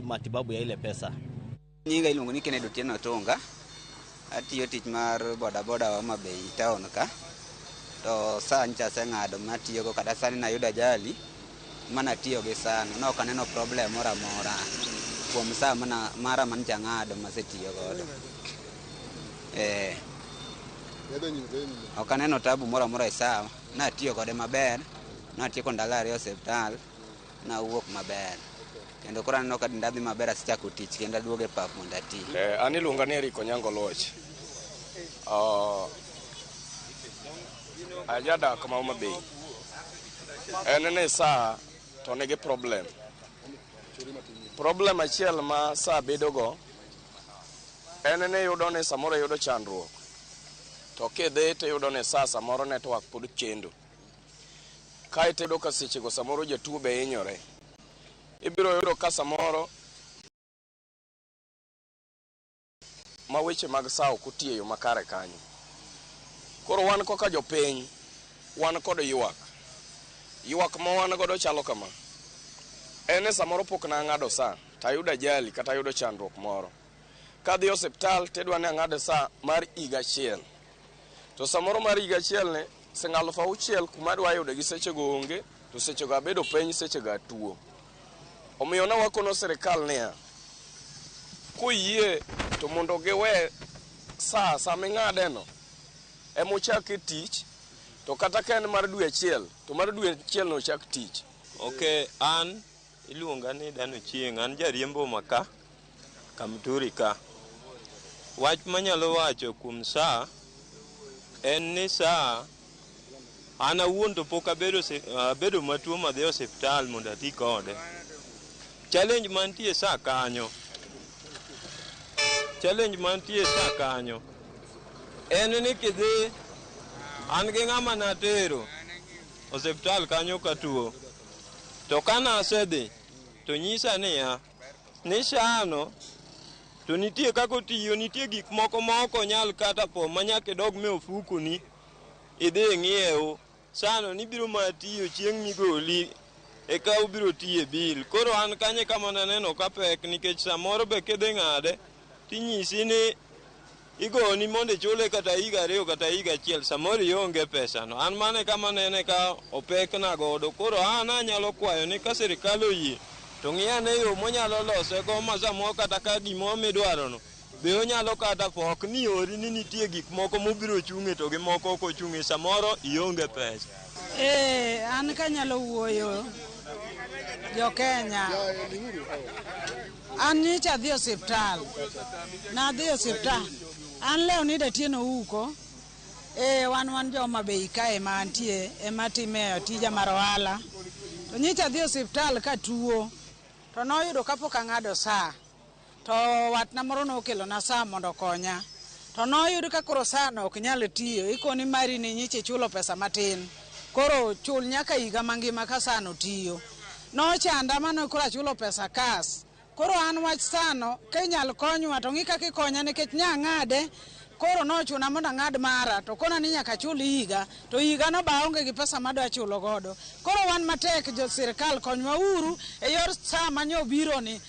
matibabu ya ile pesa. Nyinga iluongo ni Kennedy Otieno Tonga. Atiyo tich mar bodaboda wa Homa Bay town ka. To saa ncha seng'ado matiyo go kata sani nayudo ajali mana tiyo gi sana. No kaneno problem moro amora. Kuom saa mara mancha ng'ado masetiyo godo. Ok aneno tabu moro amora e saa. Natiyo kode maber. Natieko ndalo 2 osiptal. Nawuok maber. Kendo koro aneno ka ndadhi maber asechako tich kendo aduogo e pap mondo ati. An iluonga ni Eric Onyango Loch. Ajadak ma Homa Bay. En ne saa to nigi problem. Problem achiel ma saa bedogo en ne yudo ni samoro yudo chandruok. To kidhi to yudo ni saa samoro network pod chendo. Kae tedo ka sechego samoro jatuo be hinyore. Ibiro yudo ka samoro ma weche mag saa ok otiyo makare kanyo. Koro wan koka jopiny, wan kod ywak. Ywak ma wan godo chalo kama. En samoro pok na ng'ado saa, tayudo ajali kata ayudo chandruok moro. Kadhi osiptal tedwa ni ang'ado saa mar higa achiel. To samoro mar higa achiel ne sing 6,000 kuma adwa yude gi sechego onge, to sechego abedo piny, sechego atuo. Omiyo na wakono sirikal niya, kuyie to mondo giwe saa ming'adeno emochak tich, to kata ka en mar dwe achiel to mar dwe achiel no chak tich. Okay, an iluonga ni Dan Ochieng', an jariembo maka Kamturi ka. Wach manyalo wacho kuom saa en ni saa an awuon to pok abedo matuo madhi osiptal mondo ati kode. Challenge mantie saa kanyo en ni kidhi an gi ng'ama natero osiptal kanyo katuo, to kana asedhi to nyisa niya ni saano to nitie kako tiyo, nitie gik moko ma ok onyal kata po manyaka idog me ofukoni idhi ng'iewo. Saano nibiro matiyo chieng' migoli eka ubiro tiye bil. Koro an kanye kama naneno ka pek, nikech samoro be kidhi ng'ade tinyisi ni igoni mondo ichule kata higa 2 kata higa 1, samoro ionge pesa no. An mane kama nene ka opek na godo. Koro an anyalo kwayo ni ka sirikal oyie to ng'iyane yo monyalo lose go ma samoro kata ka gimo midwaro no be onyalo kata pok ni ori ni nitie gik moko mobiro chung'e to gi moko ok ochung'e, samoro ionge pesa. An kanyalo wuoyo jo Kenya. An nyicha dhi osiptal. Nadhi osiptal. An leo ni Otieno uko. Wan jo Homa Bay kae mantie ematime tija mar ohala. To nyicha dhi osiptal ka tuo. To noyudo kapok ang'ado saa. To watna moro nokelo na saa mondo konya. To noyudo ka koro saa no ok nyal tiyo. Ikoni mari ni nyicha chulo pesa matin. Koro chul nyaka higa mangima ka saa no tiyo. Nochanda mano koro chulo pesa kas. Koro an wach sano kenyal konywa to ng'i kaka ikonya nikech nyang'ade. Koro nochuna mondo ang'ad mara to kona ni nyaka chul higa, to higa no ba onge gi pesa madwa chulo godo. Koro wan matek jo sirikal konywa uru e yor saa manyo biro ni